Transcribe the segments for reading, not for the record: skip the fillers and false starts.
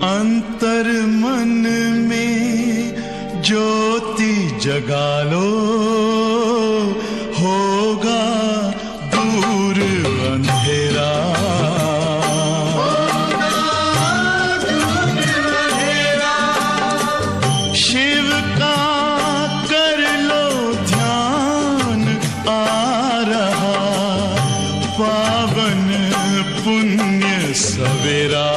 अंतर मन में ज्योति जगा लो, होगा दूर अंधेरा। शिव का कर लो ध्यान, आ रहा पावन पुण्य सवेरा।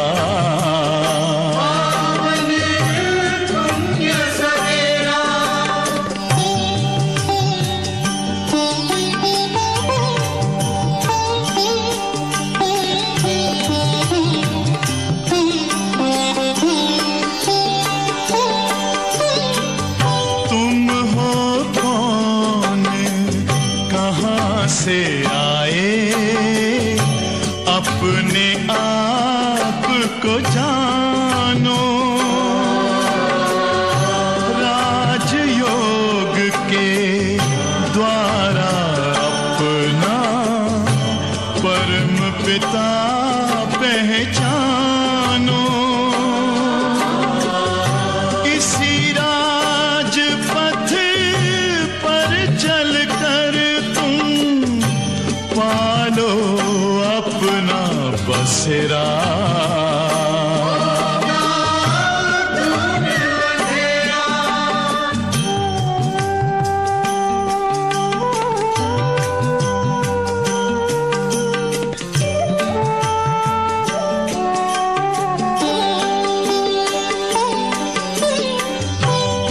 से आए अपने आप को जानो, राजयोग के द्वारा अपना परम पिता पहचानो। इसी राजपथ पर चलकर पालो अपना बसेरा।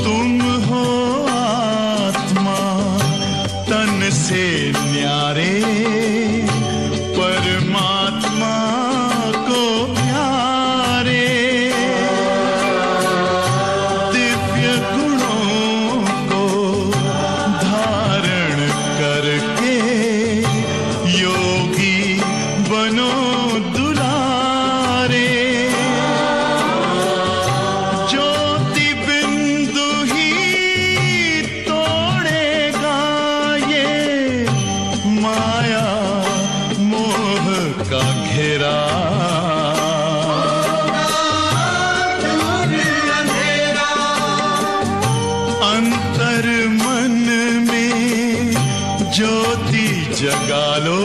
तुम हो आत्मा तन से न्यारे, परमात्मा को प्यारे। दिव्य गुणों को धारण करके योगी बनो दुलारे। ज्योति बिंदु ही तोड़ेगा ये माया का घेरा। अंतर मन में ज्योति जगा लो,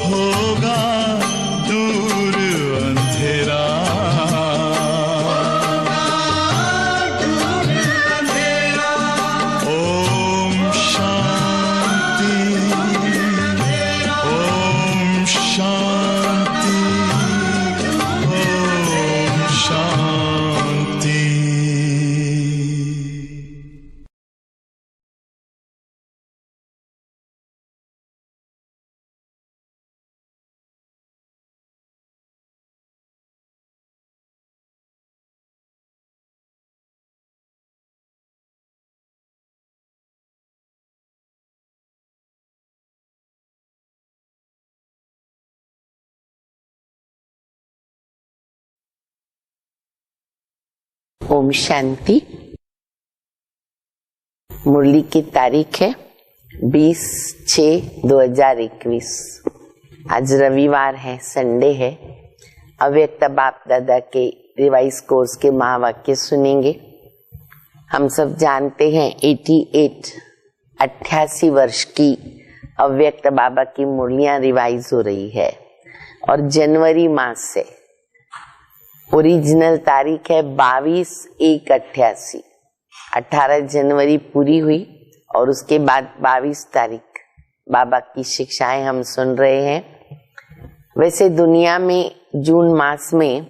होगा दूर अंधेरा। ओम शांति, ओम शांति, ओम शांति। ओम शांति। मुरली की तारीख है 20/6/2021। आज रविवार है, संडे है। अव्यक्त बाप दादा के रिवाइज कोर्स के महावाक्य सुनेंगे। हम सब जानते हैं 88 वर्ष की अव्यक्त बाबा की मुरलियां रिवाइज हो रही है और जनवरी मास से ओरिजिनल तारीख है 22/1/88। 18 जनवरी पूरी हुई और उसके बाद 22 तारीख बाबा की शिक्षाएं हम सुन रहे हैं। वैसे दुनिया में जून मास में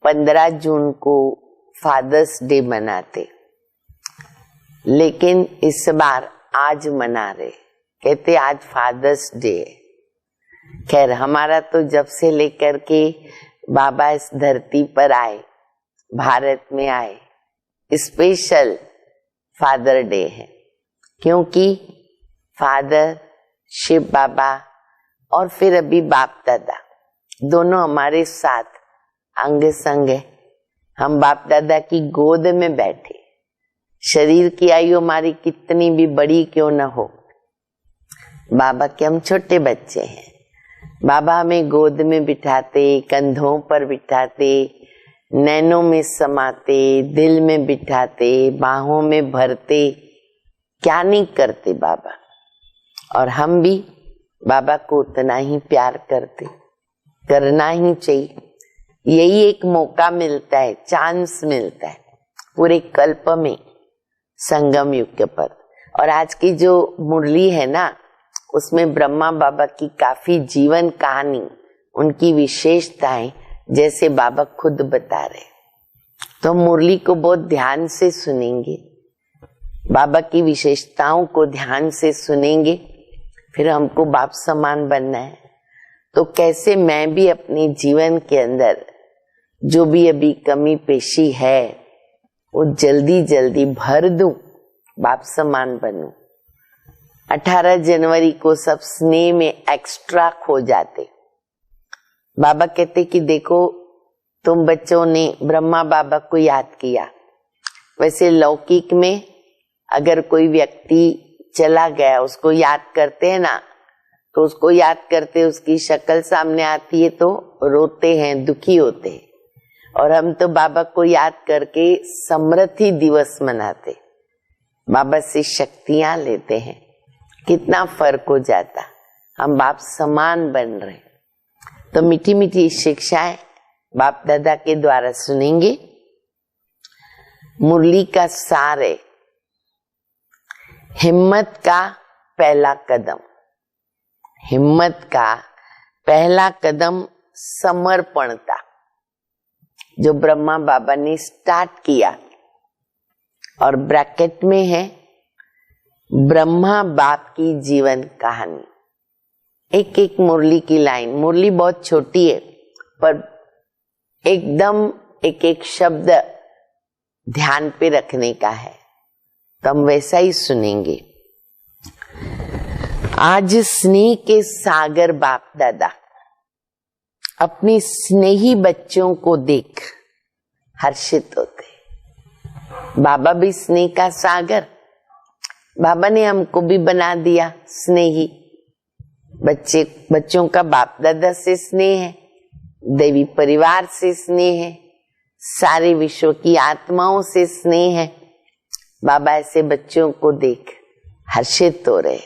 15 जून को फादर्स डे मनाते, लेकिन इस बार आज मना रहे, कहते आज फादर्स डे है। खैर, हमारा तो जब से लेकर के बाबा इस धरती पर आए, भारत में आए, स्पेशल फादर डे है, क्योंकि फादर शिव बाबा और फिर अभी बाप दादा दोनों हमारे साथ अंग संग है। हम बाप दादा की गोद में बैठे, शरीर की आयु हमारी कितनी भी बड़ी क्यों न हो, बाबा के हम छोटे बच्चे हैं। बाबा हमें गोद में बिठाते, कंधों पर बिठाते, नैनों में समाते, दिल में बिठाते, बाहों में भरते, क्या नहीं करते बाबा। और हम भी बाबा को उतना ही प्यार करते, करना ही चाहिए। यही एक मौका मिलता है, चांस मिलता है पूरे कल्प में, संगम युग पर। और आज की जो मुरली है ना, उसमें ब्रह्मा बाबा की काफी जीवन कहानी, उनकी विशेषताएं जैसे बाबा खुद बता रहे, तो मुरली को बहुत ध्यान से सुनेंगे, बाबा की विशेषताओं को ध्यान से सुनेंगे। फिर हमको बाप समान बनना है, तो कैसे मैं भी अपने जीवन के अंदर जो भी अभी कमी पेशी है वो जल्दी जल्दी भर दूं, बाप समान बनूं। 18 जनवरी को सब स्नेह में एक्स्ट्रा खो जाते। बाबा कहते कि देखो तुम बच्चों ने ब्रह्मा बाबा को याद किया। वैसे लौकिक में अगर कोई व्यक्ति चला गया, उसको याद करते हैं ना, तो उसको याद करते, उसकी शक्ल सामने आती है तो रोते हैं, दुखी होते हैं। और हम तो बाबा को याद करके समृद्धि दिवस मनाते, बाबा से शक्तियां लेते हैं। कितना फर्क हो जाता, हम बाप समान बन रहे। तो मीठी मीठी शिक्षाएं बाप दादा के द्वारा सुनेंगे। मुरली का सार है हिम्मत का पहला कदम। हिम्मत का पहला कदम समर्पण था, जो ब्रह्मा बाबा ने स्टार्ट किया। और ब्रैकेट में है ब्रह्मा बाप की जीवन कहानी। एक एक मुरली की लाइन, मुरली बहुत छोटी है पर एकदम एक एक शब्द ध्यान पे रखने का है, तो हम वैसा ही सुनेंगे। आज स्नेह के सागर बाप दादा अपने स्नेही बच्चों को देख हर्षित होते। बाबा भी स्नेह का सागर, बाबा ने हमको भी बना दिया स्नेही। बच्चों का बाप दादा से स्नेह है, देवी परिवार से स्नेह है, सारे विश्व की आत्माओं से स्नेह है। बाबा ऐसे बच्चों को देख हर्षित हो रहे।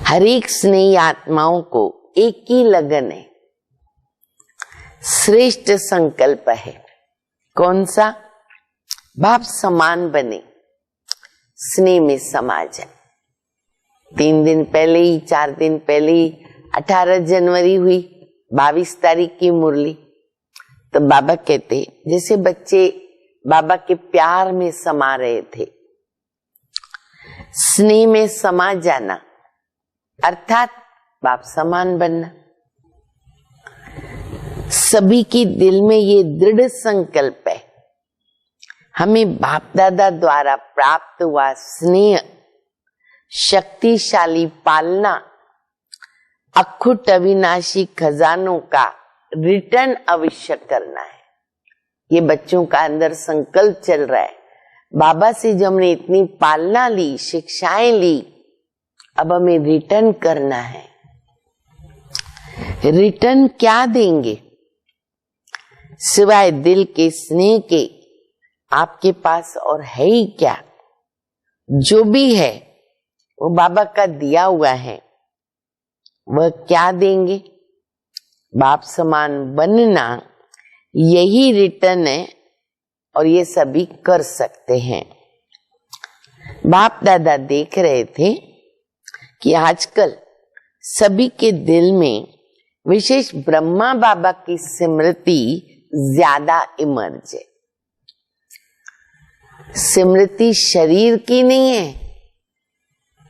हर एक स्नेही आत्माओं को एक ही लगन है, श्रेष्ठ संकल्प है। कौन सा? बाप समान बने, स्नेह में समा जाए। 3 दिन पहले ही, 4 दिन पहले ही 18 जनवरी हुई, 22 तारीख की मुरली। तो बाबा कहते जैसे बच्चे बाबा के प्यार में समा रहे थे, स्नेह में समा जाना अर्थात बाप समान बनना। सभी की दिल में ये दृढ़ संकल्प है, हमें बाप दादा द्वारा प्राप्त हुआ स्नेह, शक्तिशाली पालना, अखुट अविनाशी खजानों का रिटर्न अवश्य करना है। ये बच्चों का अंदर संकल्प चल रहा है। बाबा से जो हमने इतनी पालना ली, शिक्षाएं ली, अब हमें रिटर्न करना है। रिटर्न क्या देंगे सिवाय दिल के स्नेह के? आपके पास और है ही क्या? जो भी है वो बाबा का दिया हुआ है। वह क्या देंगे? बाप समान बनना, यही रिटर्न है और ये सभी कर सकते हैं। बाप दादा देख रहे थे कि आजकल सभी के दिल में विशेष ब्रह्मा बाबा की स्मृति ज्यादा इमर्ज है। स्मृति शरीर की नहीं है,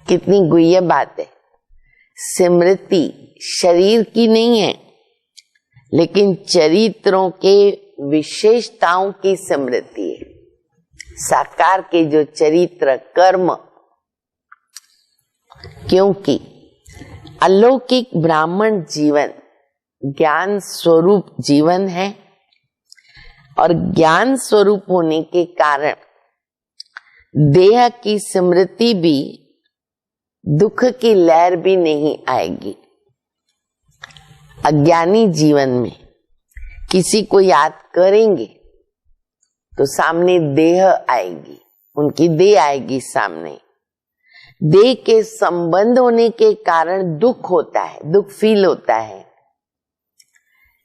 कितनी गुह्य बात है। स्मृति शरीर की नहीं है, लेकिन चरित्रों के विशेषताओं की स्मृति है। साकार के जो चरित्र कर्म, क्योंकि अलौकिक ब्राह्मण जीवन ज्ञान स्वरूप जीवन है और ज्ञान स्वरूप होने के कारण देह की स्मृति भी, दुख की लहर भी नहीं आएगी। अज्ञानी जीवन में किसी को याद करेंगे तो सामने देह आएगी, उनकी देह आएगी सामने। देह के संबंध होने के कारण दुख होता है, दुख फील होता है।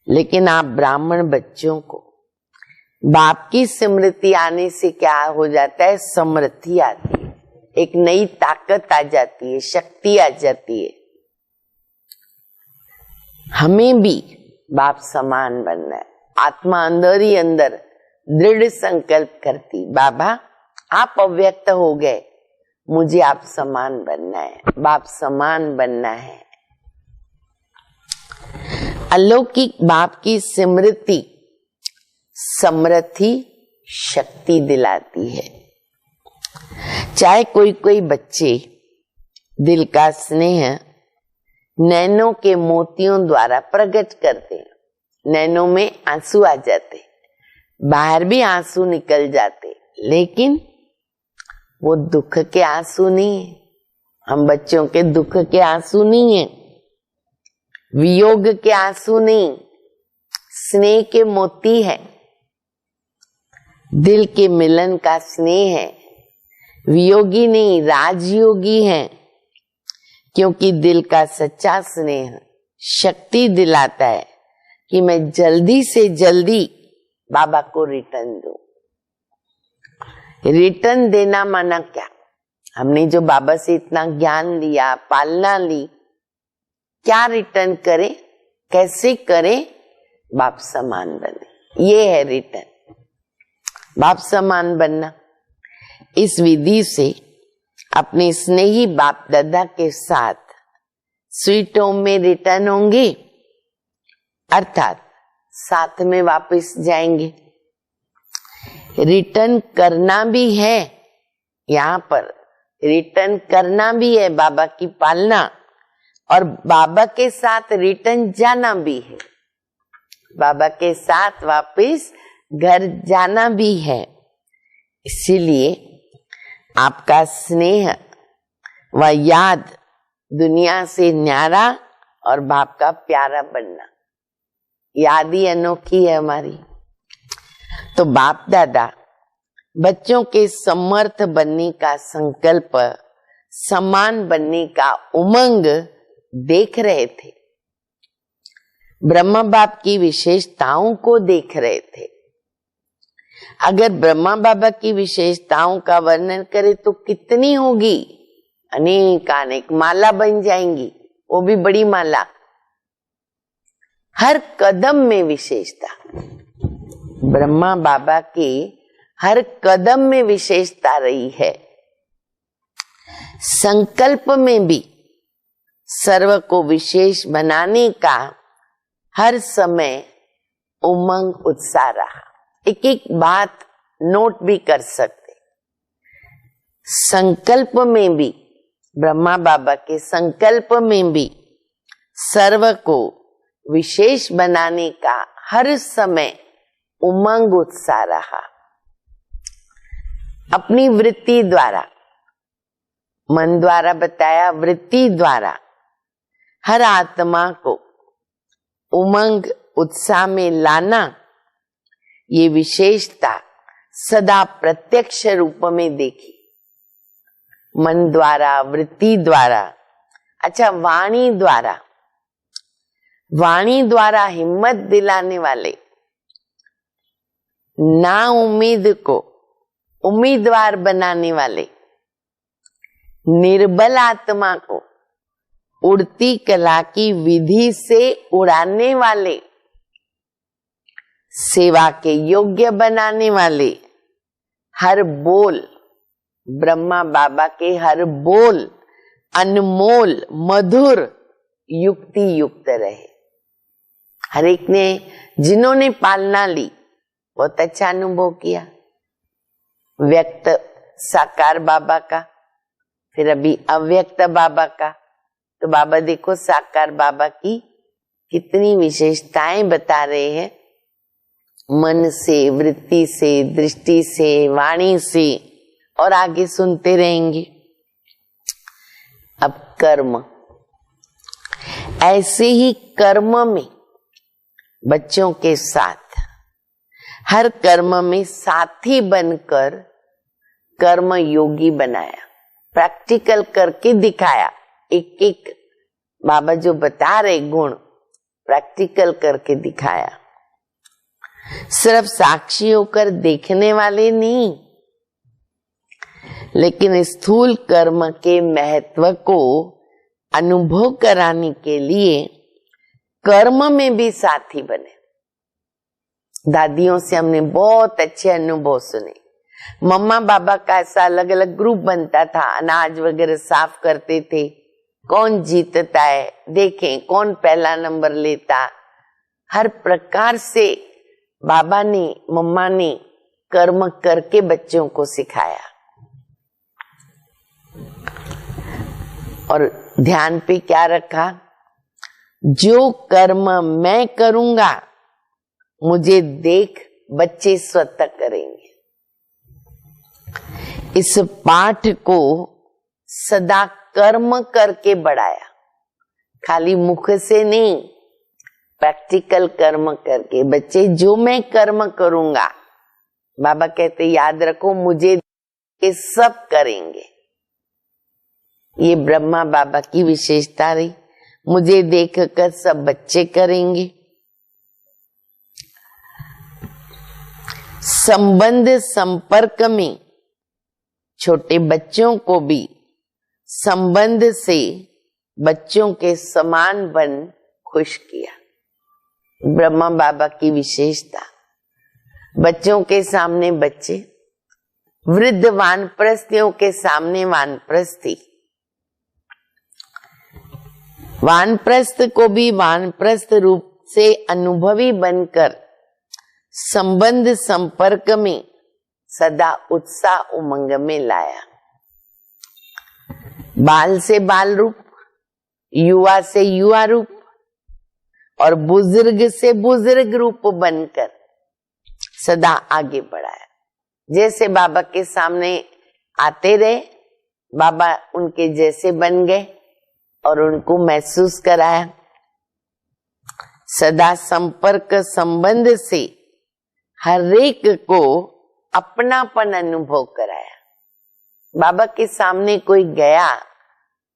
लेकिन आप ब्राह्मण बच्चों को बाप की स्मृति आने से क्या हो जाता है? समृद्धि आती है, एक नई ताकत आ जाती है, शक्ति आ जाती है। हमें भी बाप समान बनना है। आत्मा अंदर ही अंदर दृढ़ संकल्प करती, बाबा आप अव्यक्त हो गए, मुझे आप समान बनना है, बाप समान बनना है। अलौकिक बाप की स्मृति समृद्धि शक्ति दिलाती है। चाहे कोई कोई बच्चे दिल का स्नेह नैनों के मोतियों द्वारा प्रकट करते हैं, नैनों में आंसू आ जाते, बाहर भी आंसू निकल जाते, लेकिन वो दुख के आंसू नहीं है। हम बच्चों के दुख के आंसू नहीं है, वियोग के आंसू नहीं, स्नेह के मोती है, दिल के मिलन का स्नेह है। वियोगी नहीं, राजयोगी है, क्योंकि दिल का सच्चा स्नेह शक्ति दिलाता है कि मैं जल्दी से जल्दी बाबा को रिटर्न दूं। रिटर्न देना माना क्या? हमने जो बाबा से इतना ज्ञान लिया, पालना ली, क्या रिटर्न करें, कैसे करें? बाप समान बने, ये है रिटर्न, बाप समान बनना। इस विधि से अपने स्नेही बाप दादा के साथ स्वीट होम में रिटर्न होंगे, अर्थात साथ में वापस जाएंगे। रिटर्न करना भी है, यहाँ पर रिटर्न करना भी है, बाबा की पालना, और बाबा के साथ रिटर्न जाना भी है, बाबा के साथ वापस घर जाना भी है। इसीलिए आपका स्नेह व याद दुनिया से न्यारा और बाप का प्यारा बनना, याद ही अनोखी है हमारी। तो बाप दादा बच्चों के समर्थ बनने का संकल्प, समान बनने का उमंग देख रहे थे, ब्रह्मा बाप की विशेषताओं को देख रहे थे। अगर ब्रह्मा बाबा की विशेषताओं का वर्णन करें तो कितनी होगी, अनेक अनेक माला बन जाएंगी, वो भी बड़ी माला। हर कदम में विशेषता, ब्रह्मा बाबा की हर कदम में विशेषता रही है। संकल्प में भी सर्व को विशेष बनाने का हर समय उमंग उत्साह रहा। एक एक बात नोट भी कर सकते। संकल्प में भी, ब्रह्मा बाबा के संकल्प में भी सर्व को विशेष बनाने का हर समय उमंग उत्साह रहा। अपनी वृत्ति द्वारा, मन द्वारा बताया, वृत्ति द्वारा हर आत्मा को उमंग उत्साह में लाना, ये विशेषता सदा प्रत्यक्ष रूप में देखी, मन द्वारा, वृत्ति द्वारा। अच्छा, वाणी द्वारा, वाणी द्वारा हिम्मत दिलाने वाले, ना उम्मीद को उम्मीदवार बनाने वाले, निर्बल आत्मा को उड़ती कला की विधि से उड़ाने वाले, सेवा के योग्य बनाने वाले, हर बोल, ब्रह्मा बाबा के हर बोल अनमोल, मधुर, युक्ति युक्त रहे। हर एक ने, जिन्होंने पालना ली, बहुत अच्छा अनुभव किया। व्यक्त साकार बाबा का, फिर अभी अव्यक्त बाबा का। तो बाबा देखो साकार बाबा की कितनी विशेषताएं बता रहे हैं, मन से, वृत्ति से, दृष्टि से, वाणी से, और आगे सुनते रहेंगे। अब कर्म, ऐसे ही कर्म में बच्चों के साथ हर कर्म में साथी बनकर कर्म योगी बनाया, प्रैक्टिकल करके दिखाया। एक एक बाबा जो बता रहे गुण प्रैक्टिकल करके दिखाया। सिर्फ साक्षी होकर देखने वाले नहीं, लेकिन स्थूल कर्म के महत्व को अनुभव कराने के लिए कर्म में भी साथी बने। दादियों से हमने बहुत अच्छे अनुभव सुने। मम्मा बाबा का ऐसा अलग अलग ग्रुप बनता था, अनाज वगैरह साफ करते थे, कौन जीतता है देखें, कौन पहला नंबर लेता। हर प्रकार से बाबा ने मम्मा ने कर्म करके बच्चों को सिखाया। और ध्यान पे क्या रखा, जो कर्म मैं करूंगा मुझे देख बच्चे स्वतः करेंगे। इस पाठ को सदा कर्म करके बढ़ाया, खाली मुख से नहीं, प्रैक्टिकल कर्म करके। बच्चे जो मैं कर्म करूंगा, बाबा कहते याद रखो मुझे ये सब करेंगे। ये ब्रह्मा बाबा की विशेषता रही, मुझे देखकर सब बच्चे करेंगे। संबंध संपर्क में छोटे बच्चों को भी संबंध से बच्चों के समान बन खुश किया। ब्रह्मा बाबा की विशेषता, बच्चों के सामने बच्चे, वृद्ध वानप्रस्थियों के सामने वानप्रस्थी। वानप्रस्थ को भी वानप्रस्थ रूप से अनुभवी बनकर संबंध संपर्क में सदा उत्साह उमंग में लाया। बाल से बाल रूप, युवा से युवा रूप और बुजुर्ग से बुजुर्ग रूप बनकर सदा आगे बढ़ाया। जैसे बाबा के सामने आते रहे, बाबा उनके जैसे बन गए और उनको महसूस कराया। सदा संपर्क संबंध से हर एक को अपनापन अनुभव कराया। बाबा के सामने कोई गया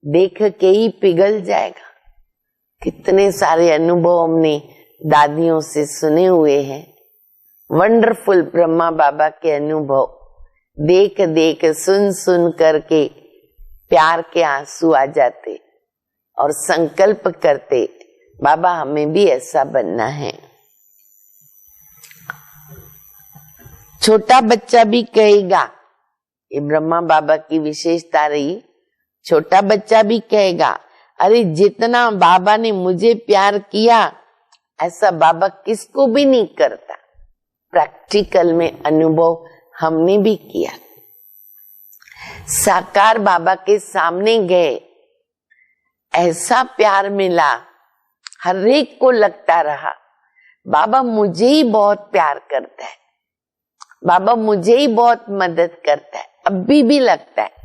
देख के ही पिघल जाएगा। कितने सारे अनुभव हमने दादियों से सुने हुए हैं। वंडरफुल ब्रह्मा बाबा के अनुभव देख देख सुन सुन करके प्यार के आंसू आ जाते और संकल्प करते, बाबा हमें भी ऐसा बनना है। छोटा बच्चा भी कहेगा, ये ब्रह्मा बाबा की विशेषता रही, छोटा बच्चा भी कहेगा, अरे जितना बाबा ने मुझे प्यार किया ऐसा बाबा किसको भी नहीं करता। प्रैक्टिकल में अनुभव हमने भी किया। साकार बाबा के सामने गए, ऐसा प्यार मिला, हर एक को लगता रहा बाबा मुझे ही बहुत प्यार करता है, बाबा मुझे ही बहुत मदद करता है। अभी भी लगता है।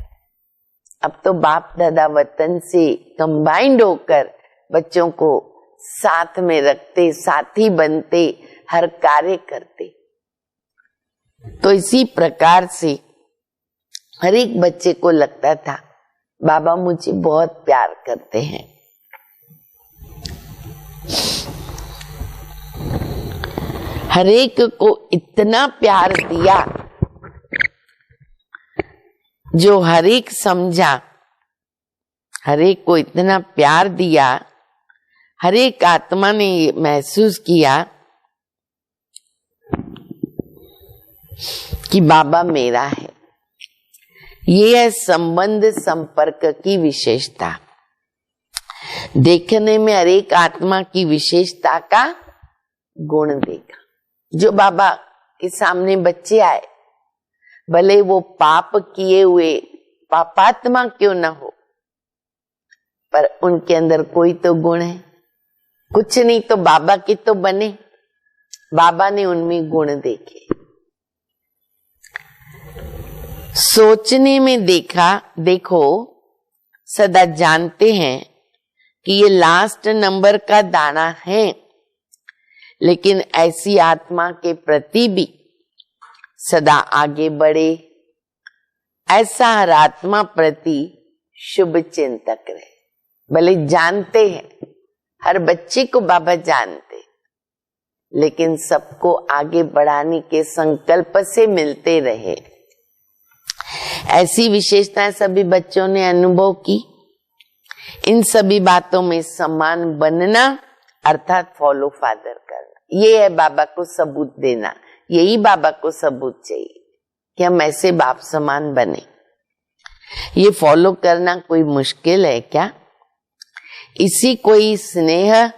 अब तो बाप दादा वतन से कंबाइंड होकर बच्चों को साथ में रखते, साथी बनते, हर कार्य करते। तो इसी प्रकार से हर एक बच्चे को लगता था बाबा मुझे बहुत प्यार करते हैं। हर एक को इतना प्यार दिया, जो हर एक समझा, हर एक को इतना प्यार दिया, हर एक आत्मा ने महसूस किया कि बाबा मेरा है। ये है संबंध संपर्क की विशेषता। देखने में हर एक आत्मा की विशेषता का गुण देखा। जो बाबा के सामने बच्चे आए, भले वो पाप किए हुए पापात्मा क्यों न हो, पर उनके अंदर कोई तो गुण है। कुछ नहीं तो बाबा के तो बने। बाबा ने उनमें गुण देखे। सोचने में देखा, देखो सदा जानते हैं कि ये लास्ट नंबर का दाना है, लेकिन ऐसी आत्मा के प्रति भी सदा आगे बढ़े, ऐसा हर आत्मा प्रति शुभ चिंतक रहे। भले जानते हैं, हर बच्चे को बाबा जानते, लेकिन सबको आगे बढ़ाने के संकल्प से मिलते रहे। ऐसी विशेषताएं सभी बच्चों ने अनुभव की। इन सभी बातों में समान बनना अर्थात फॉलो फादर करना, ये है बाबा को सबूत देना। यही बाबा को सबूत चाहिए कि हम ऐसे बाप समान बने। ये फॉलो करना कोई मुश्किल है क्या? इसी को ही स्नेह,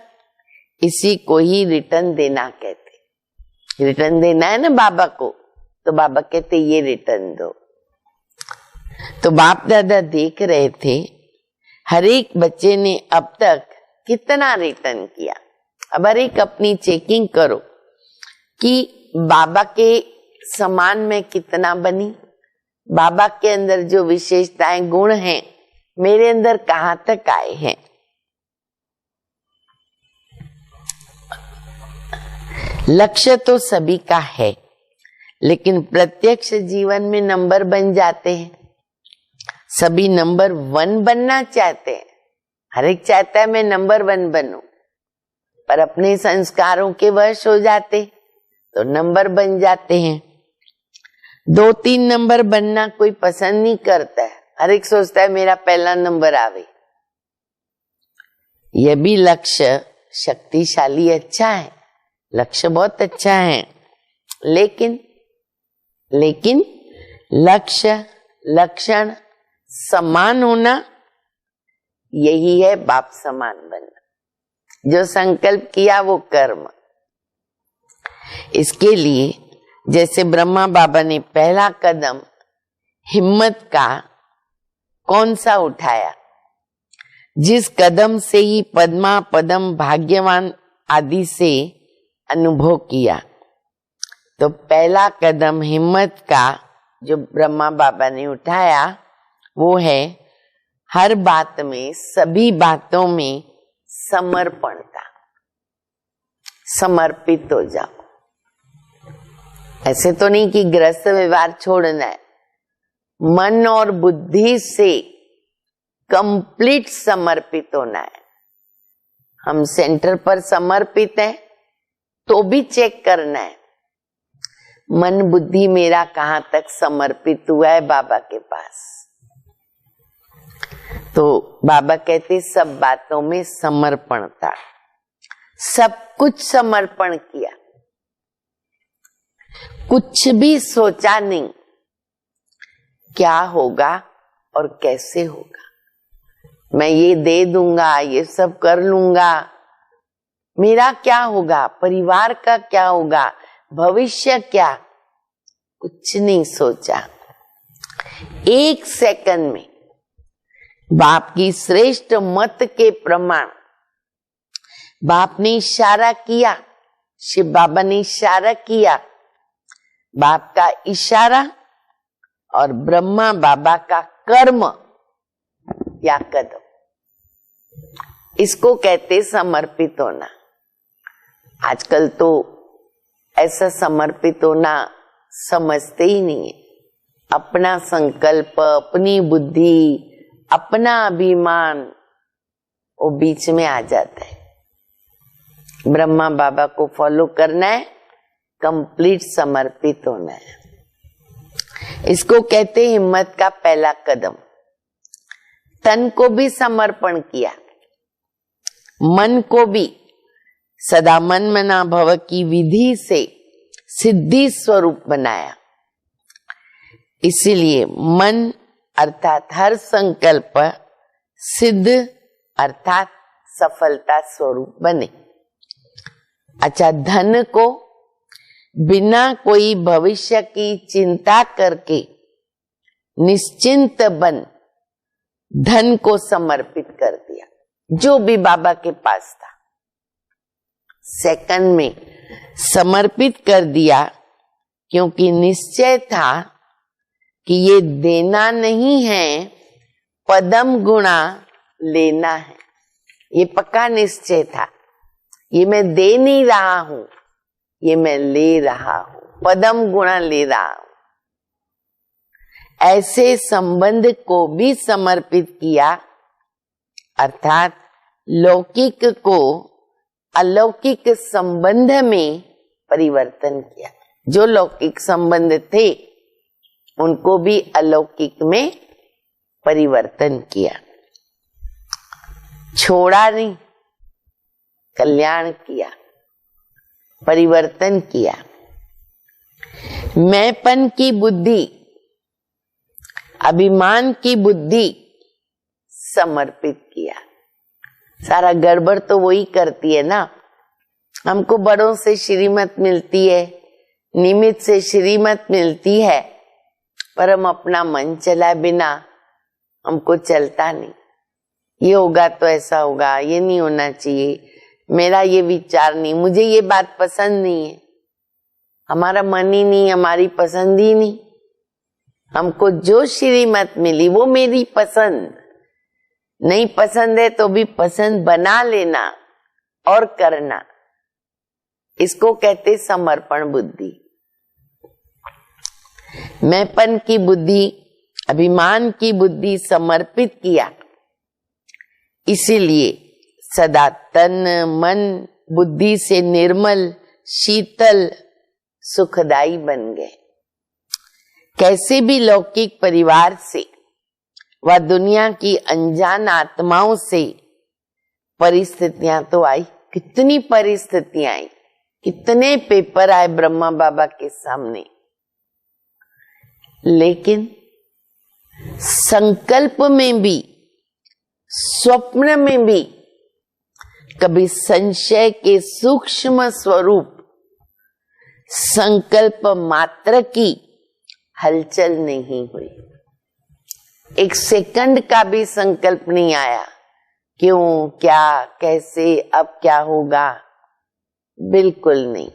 इसी को ही रिटर्न देना कहते। रिटर्न देना है ना बाबा को, तो बाबा कहते ये रिटर्न दो। तो बाप दादा देख रहे थे हर एक बच्चे ने अब तक कितना रिटर्न किया। अब हर एक अपनी चेकिंग करो कि बाबा के समान में कितना बनी, बाबा के अंदर जो विशेषताएं गुण हैं मेरे अंदर कहां तक आए हैं। लक्ष्य तो सभी का है, लेकिन प्रत्यक्ष जीवन में नंबर बन जाते हैं। सभी नंबर 1 बनना चाहते हैं, हर एक चाहता है मैं नंबर 1 बनूं, पर अपने संस्कारों के वश हो जाते तो नंबर बन जाते हैं। 2-3 नंबर बनना कोई पसंद नहीं करता है, हर एक सोचता है मेरा पहला नंबर आवे। यह भी लक्ष्य शक्तिशाली अच्छा है, लक्ष्य बहुत अच्छा है, लेकिन लक्ष्य लक्षण समान होना, यही है बाप समान बनना। जो संकल्प किया वो कर्म। इसके लिए जैसे ब्रह्मा बाबा ने पहला कदम हिम्मत का कौन सा उठाया, जिस कदम से ही पद्मा पदम भाग्यवान आदि से अनुभव किया, तो पहला कदम हिम्मत का जो ब्रह्मा बाबा ने उठाया वो है हर बात में, सभी बातों में समर्पणता। समर्पित हो जाओ। ऐसे तो नहीं कि गृहस्थ व्यवहार छोड़ना है, मन और बुद्धि से कंप्लीट समर्पित होना है। हम सेंटर पर समर्पित हैं तो भी चेक करना है मन बुद्धि मेरा कहां तक समर्पित हुआ है बाबा के पास। तो बाबा कहते सब बातों में समर्पण था, सब कुछ समर्पण किया, कुछ भी सोचा नहीं क्या होगा और कैसे होगा, मैं ये दे दूंगा, ये सब कर लूंगा, मेरा क्या होगा, परिवार का क्या होगा, भविष्य क्या, कुछ नहीं सोचा। 1 सेकंड में बाप की श्रेष्ठ मत के प्रमाण बाप ने इशारा किया, शिव बाबा ने इशारा किया, बाप का इशारा और ब्रह्मा बाबा का कर्म या कदम, इसको कहते समर्पित होना। आजकल तो ऐसा समर्पित होना समझते ही नहीं है। अपना संकल्प, अपनी बुद्धि, अपना अभिमान वो बीच में आ जाता है। ब्रह्मा बाबा को फॉलो करना है, कंप्लीट समर्पित होना है। इसको कहते हैं हिम्मत का पहला कदम। तन को भी समर्पण किया, मन को भी सदा मन मना भव की विधि से सिद्धि स्वरूप बनाया। इसीलिए मन अर्थात हर संकल्प सिद्ध अर्थात सफलता स्वरूप बने। अच्छा, धन को बिना कोई भविष्य की चिंता करके निश्चिंत बन धन को समर्पित कर दिया, जो भी बाबा के पास था सेकंड में समर्पित कर दिया, क्योंकि निश्चय था कि ये देना नहीं है, पदम गुणा लेना है। ये पक्का निश्चय था ये मैं दे नहीं रहा हूं, ये मैं ले रहा हूं, पदम गुणा ले रहा हूं। ऐसे संबंध को भी समर्पित किया, अर्थात लौकिक को अलौकिक संबंध में परिवर्तन किया। जो लौकिक संबंध थे उनको भी अलौकिक में परिवर्तन किया, छोड़ा नहीं, कल्याण किया, परिवर्तन किया। मैंपन की बुद्धि, अभिमान की बुद्धि समर्पित किया। सारा गड़बड़ तो वही करती है ना। हमको बड़ों से श्रीमत मिलती है, निमित्त से श्रीमत मिलती है, पर हम अपना मन चलाए बिना हमको चलता नहीं। ये होगा तो ऐसा होगा, ये नहीं होना चाहिए, मेरा ये विचार नहीं, मुझे ये बात पसंद नहीं है, हमारा मन ही नहीं, हमारी पसंद ही नहीं। हमको जो श्रीमत मिली वो मेरी पसंद, नहीं पसंद है तो भी पसंद बना लेना और करना, इसको कहते समर्पण बुद्धि। मैंपन की बुद्धि, अभिमान की बुद्धि समर्पित किया, इसीलिए सदा तन मन बुद्धि से निर्मल, शीतल, सुखदाई बन गए। कैसे भी लौकिक परिवार से व दुनिया की अनजान आत्माओं से परिस्थितियां तो आई, कितनी परिस्थितियां आई, कितने पेपर आए ब्रह्मा बाबा के सामने, लेकिन संकल्प में भी, स्वप्न में भी कभी संशय के सूक्ष्म स्वरूप, संकल्प मात्र की हलचल नहीं हुई। एक सेकंड का भी संकल्प नहीं आया, क्यों, क्या, कैसे, अब क्या होगा, बिल्कुल नहीं।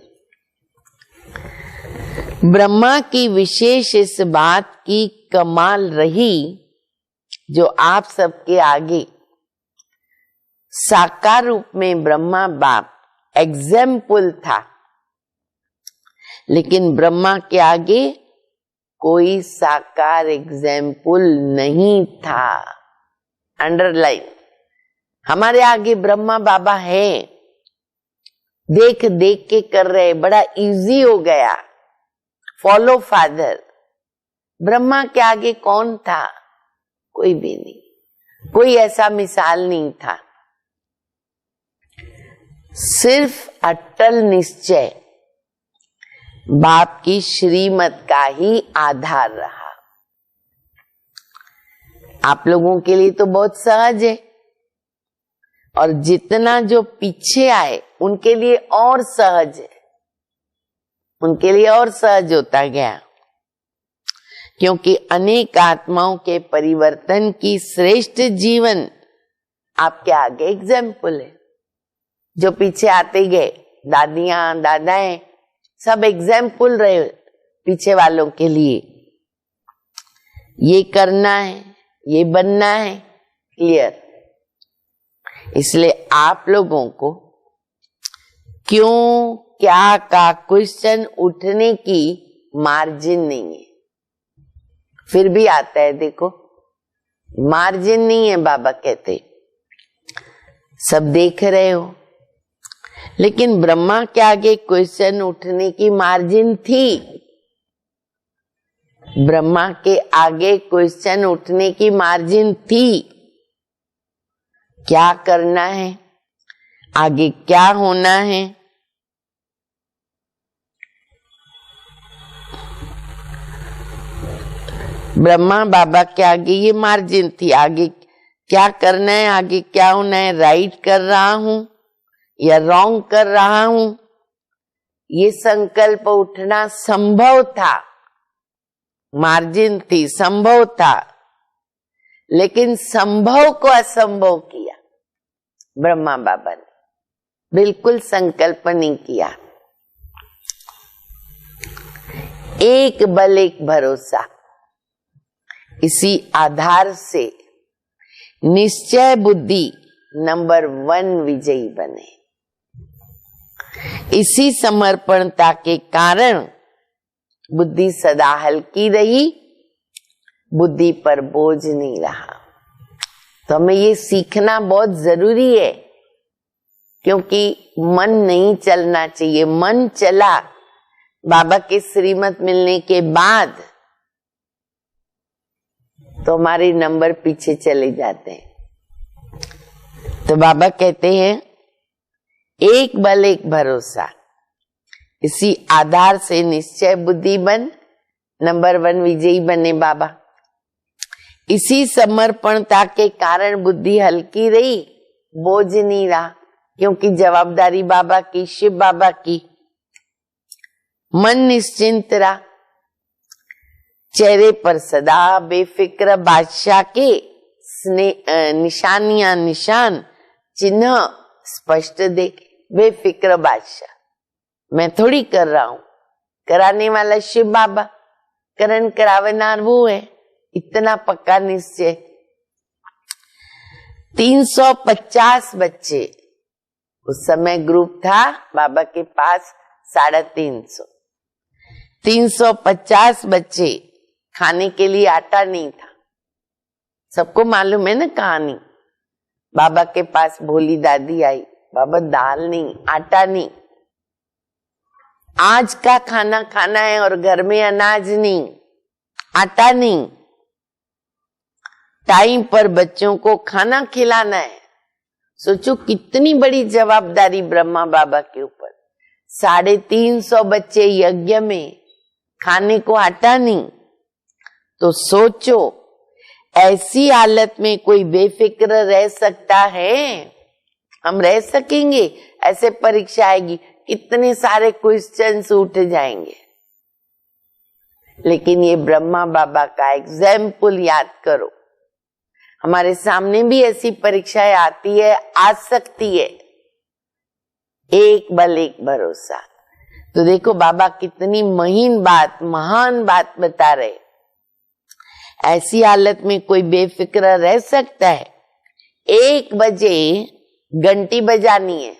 ब्रह्मा की विशेष इस बात की कमाल रही, जो आप सबके आगे साकार रूप में ब्रह्मा बाप एग्जाम्पल था, लेकिन ब्रह्मा के आगे कोई साकार एग्जाम्पल नहीं था। अंडरलाइन, हमारे आगे ब्रह्मा बाबा है, देख देख के कर रहे, बड़ा इजी हो गया, फॉलो फादर। ब्रह्मा के आगे कौन था? कोई भी नहीं, कोई ऐसा मिसाल नहीं था। सिर्फ अटल निश्चय बाप की श्रीमत का ही आधार रहा। आप लोगों के लिए तो बहुत सहज है, और जितना जो पीछे आए उनके लिए और सहज है, उनके लिए और सहज होता गया, क्योंकि अनेक आत्माओं के परिवर्तन की श्रेष्ठ जीवन आपके आगे एग्जाम्पल है। जो पीछे आते गए, दादियां, दादाएं, सब एग्जाम्पल रहे पीछे वालों के लिए। ये करना है, ये बनना है, क्लियर। इसलिए आप लोगों को क्यों, क्या का क्वेश्चन उठने की मार्जिन नहीं है। फिर भी आता है, देखो मार्जिन नहीं है, बाबा कहते, सब देख रहे हो। लेकिन ब्रह्मा के आगे क्वेश्चन उठने की मार्जिन थी, ब्रह्मा के आगे क्वेश्चन उठने की मार्जिन थी। क्या करना है, आगे क्या होना है, ब्रह्मा बाबा के आगे ये मार्जिन थी। आगे क्या करना है, आगे क्या होना है, राइट कर रहा हूं या रॉन्ग कर रहा हूं, ये संकल्प उठना संभव था, मार्जिन थी, संभव था। लेकिन संभव को असंभव किया ब्रह्मा बाबा ने, बिल्कुल संकल्प नहीं किया। एक बल एक भरोसा, इसी आधार से निश्चय बुद्धि नंबर 1 विजयी बने। इसी समर्पणता के कारण बुद्धि सदा हल्की रही, बुद्धि पर बोझ नहीं रहा। तो हमें ये सीखना बहुत जरूरी है, क्योंकि मन नहीं चलना चाहिए। मन चला बाबा के श्रीमत मिलने के बाद तो हमारे नंबर पीछे चले जाते हैं। तो बाबा कहते हैं एक बल एक भरोसा, इसी आधार से निश्चय बुद्धि बन, नंबर 1 विजयी बने बाबा। इसी समर्पणता के कारण बुद्धि हल्की रही, बोझ नहीं रहा, क्योंकि जवाबदारी बाबा की, शिव बाबा की। मन निश्चिंत रहा, चेहरे पर सदा बेफिक्र बादशाह के निशानियां, निशान, चिन्ह स्पष्ट देखे। बेफिक्र बादशाह, मैं थोड़ी कर रहा हूं, कराने वाला शिव बाबा, करण करावनार वो है। इतना पक्का निश्चय। 350 बच्चे, उस समय ग्रुप था बाबा के पास 350। 350 बच्चे, खाने के लिए आटा नहीं था। सबको मालूम है ना कहानी। बाबा के पास भोली दादी आई, बाबा दाल नहीं, आटा नहीं, आज का खाना खाना है और घर में अनाज नहीं, आटा नहीं, टाइम पर बच्चों को खाना खिलाना है। सोचो कितनी बड़ी जवाबदारी ब्रह्मा बाबा के ऊपर। 350 बच्चे यज्ञ में, खाने को आटा नहीं। तो सोचो ऐसी हालत में कोई बेफिक्र रह सकता है? हम रह सकेंगे? ऐसे परीक्षा आएगी, कितने सारे क्वेश्चंस उठ जाएंगे। लेकिन ये ब्रह्मा बाबा का एग्जाम्पल याद करो। हमारे सामने भी ऐसी परीक्षाएं आती है, आ सकती है। एक बल एक भरोसा। तो देखो बाबा कितनी महीन बात, महान बात बता रहे। ऐसी हालत में कोई बेफिक्र रह सकता है? 1 बजे घंटी बजानी है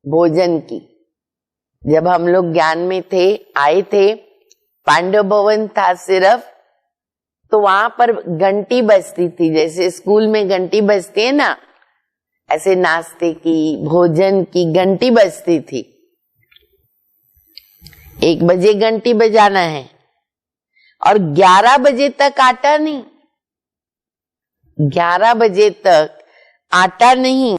भोजन की। जब हम लोग ज्ञान में थे, आए थे, पांडव भवन था सिर्फ, तो वहां पर घंटी बजती थी। जैसे स्कूल में घंटी बजती है ना, ऐसे नाश्ते की, भोजन की घंटी बजती थी। 1 बजे घंटी बजाना है और 11 बजे तक आटा नहीं। 11 बजे तक आटा नहीं।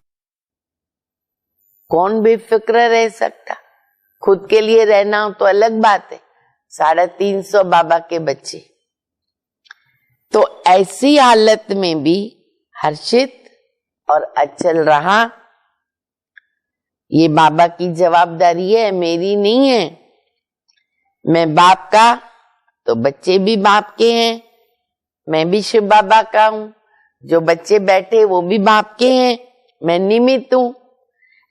कौन बेफिक्र रह सकता? खुद के लिए रहना हो तो अलग बात है। 350 बाबा के बच्चे। तो ऐसी हालत में भी हर्षित और अचल रहा। ये बाबा की जवाबदारी है, मेरी नहीं है। मैं बाप का, तो बच्चे भी बाप के हैं। मैं भी शिव बाबा का हूं। जो बच्चे बैठे वो भी बाप के हैं, मैं निमित्त हूं।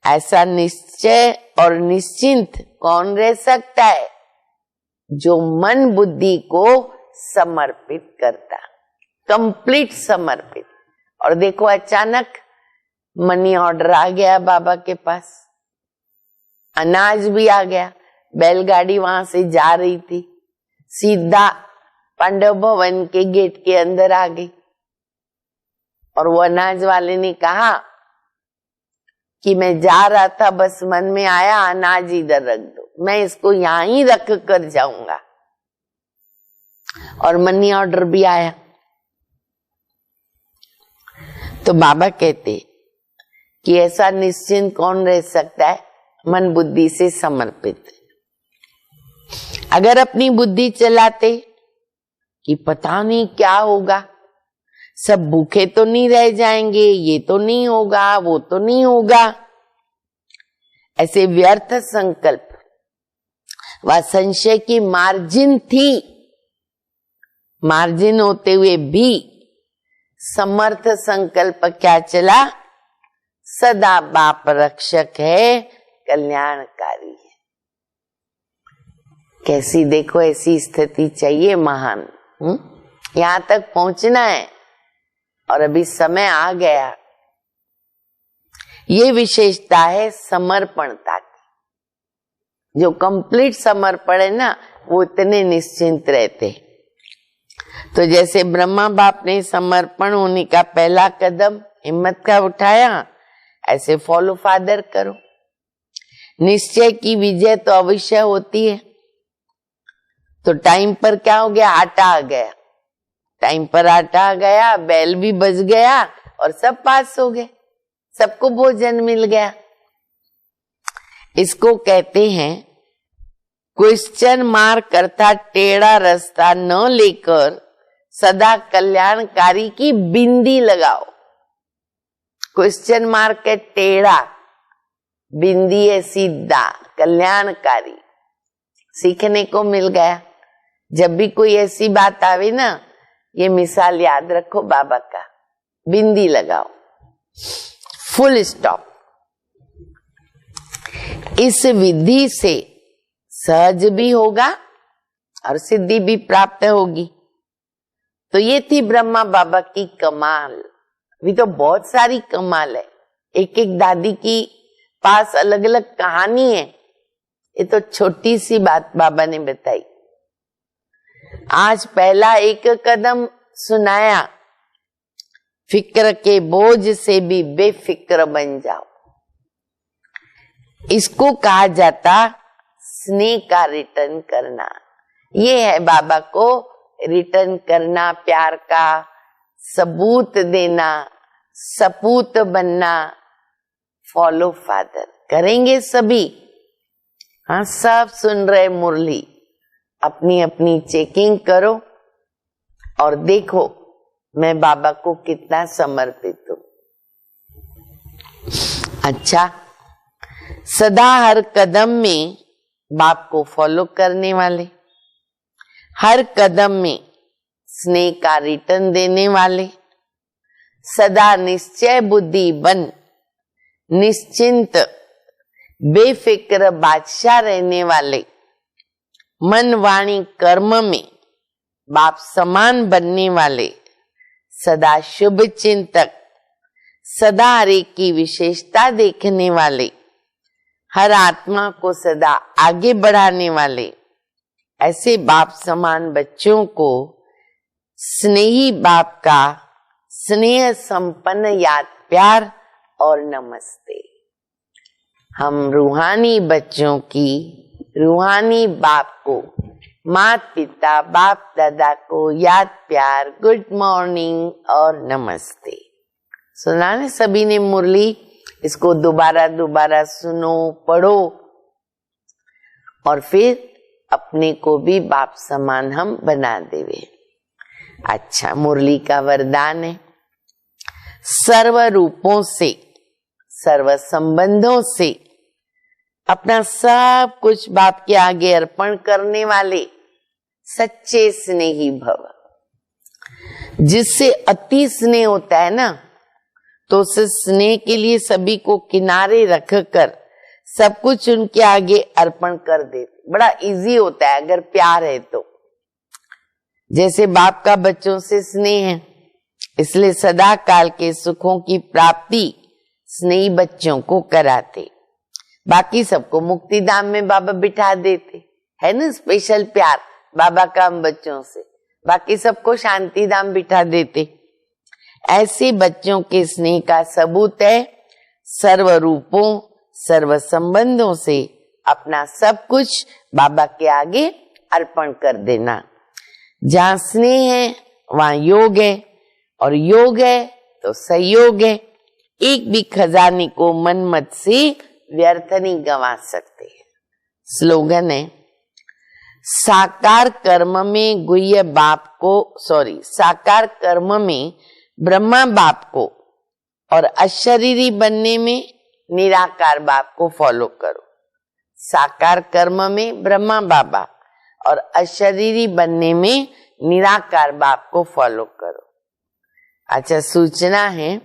ऐसा निश्चय और निश्चिंत कौन रह सकता है? जो मन बुद्धि को समर्पित करता, कंप्लीट समर्पित। और देखो अचानक मनी ऑर्डर आ गया बाबा के पास, अनाज भी आ गया। बैलगाड़ी वहां से जा रही थी, सीधा पांडव भवन के गेट के अंदर आ गई। और वो अनाज वाले ने कहा कि मैं जा रहा था, बस मन में आया अनाज इधर रख दो, मैं इसको यहां ही रख कर जाऊंगा। और मनी ऑर्डर भी आया। तो बाबा कहते कि ऐसा निश्चिंत कौन रह सकता है? मन बुद्धि से समर्पित। अगर अपनी बुद्धि चलाते कि पता नहीं क्या होगा, सब भूखे तो नहीं रह जाएंगे, ये तो नहीं होगा, वो तो नहीं होगा, ऐसे व्यर्थ संकल्प व संशय की मार्जिन थी। मार्जिन होते हुए भी समर्थ संकल्प क्या चला? सदा बाप रक्षक है, कल्याणकारी है। कैसी देखो ऐसी स्थिति चाहिए महान। यहां तक पहुंचना है और अभी समय आ गया। ये विशेषता है समर्पणता की। जो कंप्लीट समर्पण है ना, वो इतने निश्चिंत रहते। तो जैसे ब्रह्मा बाप ने समर्पण होने का पहला कदम हिम्मत का उठाया, ऐसे फॉलो फादर करो। निश्चय की विजय तो अवश्य होती है। तो टाइम पर क्या हो गया, आटा आ गया, टाइम पर आटा आ गया, बैल भी बज गया और सब पास हो गए, सबको भोजन मिल गया। इसको कहते हैं क्वेश्चन मार्क अर्थात टेढ़ा रास्ता न लेकर सदा कल्याणकारी की बिंदी लगाओ। क्वेश्चन मार्क है टेढ़ा, बिंदी है सीधा, कल्याणकारी। सीखने को मिल गया। जब भी कोई ऐसी बात आवे ना, ये मिसाल याद रखो बाबा का, बिंदी लगाओ, फुल स्टॉप। इस विधि से सहज भी होगा और सिद्धि भी प्राप्त होगी। तो ये थी ब्रह्मा बाबा की कमाल। अभी तो बहुत सारी कमाल है, एक एक दादी की पास अलग अलग कहानी है। ये तो छोटी सी बात बाबा ने बताई। आज पहला एक कदम सुनाया, फिक्र के बोझ से भी बेफिक्र बन जाओ। इसको कहा जाता स्नेह का रिटर्न करना। ये है बाबा को रिटर्न करना, प्यार का सबूत देना, सपूत बनना। फॉलो फादर करेंगे सभी। हाँ, सब सुन रहे मुरली, अपनी अपनी चेकिंग करो और देखो मैं बाबा को कितना समर्पित हूं। अच्छा, सदा हर कदम में बाप को फॉलो करने वाले, हर कदम में स्नेह का रिटर्न देने वाले, सदा निश्चय बुद्धि बन निश्चिंत बेफिक्र बादशाह रहने वाले, मन वाणी कर्म में बाप समान बनने वाले, सदा शुभ चिंतक, सदा हर एक की विशेषता देखने वाले, हर आत्मा को सदा आगे बढ़ाने वाले, ऐसे बाप समान बच्चों को स्नेही बाप का स्नेह संपन्न याद प्यार और नमस्ते। हम रूहानी बच्चों की, रूहानी बाप को, माता पिता बाप दादा को याद प्यार, गुड मॉर्निंग और नमस्ते। सुना ने सभी ने मुरली, इसको दोबारा दोबारा सुनो, पढ़ो और फिर अपने को भी बाप समान हम बना देवे। अच्छा, मुरली का वरदान है, सर्व रूपों से, सर्व संबंधों से अपना सब कुछ बाप के आगे अर्पण करने वाले सच्चे स्नेही भव। जिससे अति स्नेह होता है ना, तो उस स्नेह के लिए सभी को किनारे रखकर सब कुछ उनके आगे अर्पण कर दे। बड़ा इजी होता है अगर प्यार है तो। जैसे बाप का बच्चों से स्नेह है, इसलिए सदा काल के सुखों की प्राप्ति स्नेही बच्चों को कराते। बाकी सबको मुक्ति धाम में बाबा बिठा देते, है ना स्पेशल प्यार बाबा का हम बच्चों से। बाकी सबको शांति धाम बिठा देते। ऐसे बच्चों के स्नेह का सबूत है सर्व रूपों, सर्व संबंधों से अपना सब कुछ बाबा के आगे अर्पण कर देना। जहाँ स्नेह है वहाँ योग है, और योग है तो सहयोग है। एक भी खजाने को मन मत से व्यर्थ नहीं गंवा सकते। स्लोगन है, साकार कर्म में गुह्य बाप को, साकार कर्म में ब्रह्मा बाप को और अशरीरी बनने में निराकार बाप को फॉलो करो। साकार कर्म में ब्रह्मा बाबा और अशरीरी बनने में निराकार बाप को फॉलो करो। अच्छा, सूचना है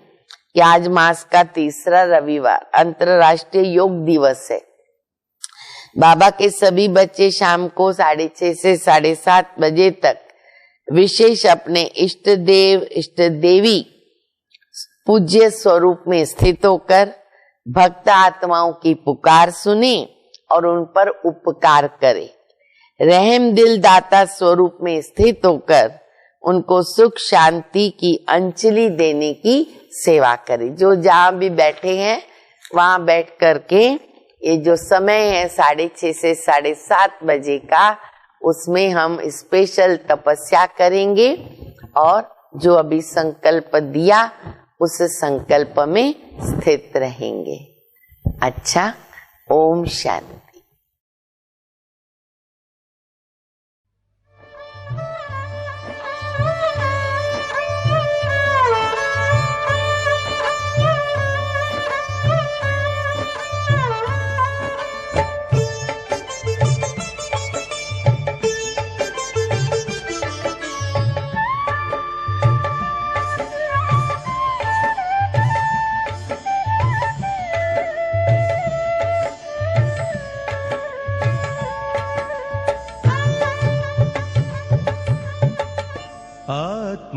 कि आज मास का तीसरा रविवार अंतरराष्ट्रीय योग दिवस है। बाबा के सभी बच्चे शाम को 6:30 से 7:30 बजे तक विशेष अपने इष्ट देव इष्ट देवी पूज्य स्वरूप में स्थित होकर भक्त आत्माओं की पुकार सुने और उन पर उपकार करे। रहम दिल दाता स्वरूप में स्थित होकर उनको सुख शांति की अंजलि देने की सेवा करे। जो जहाँ भी बैठे हैं वहां बैठ करके ये जो समय है 6:30 से 7:30 बजे का, उसमें हम स्पेशल तपस्या करेंगे और जो अभी संकल्प दिया उस संकल्प में स्थित रहेंगे। अच्छा, ओम शांति।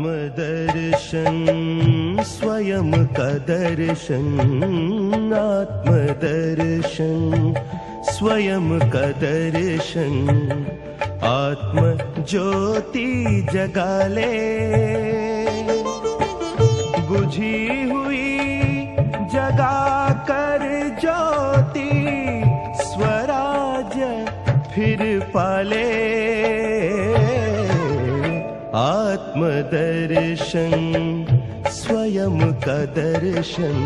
आत्मदर्शन स्वयं का दर्शन, आत्मदर्शन स्वयं का दर्शन, आत्म ज्योति जगा ले, बुझी हुई जगा कर ज्योति, स्वराज्य फिर पाले। आत्मदर्शन स्वयं का दर्शन।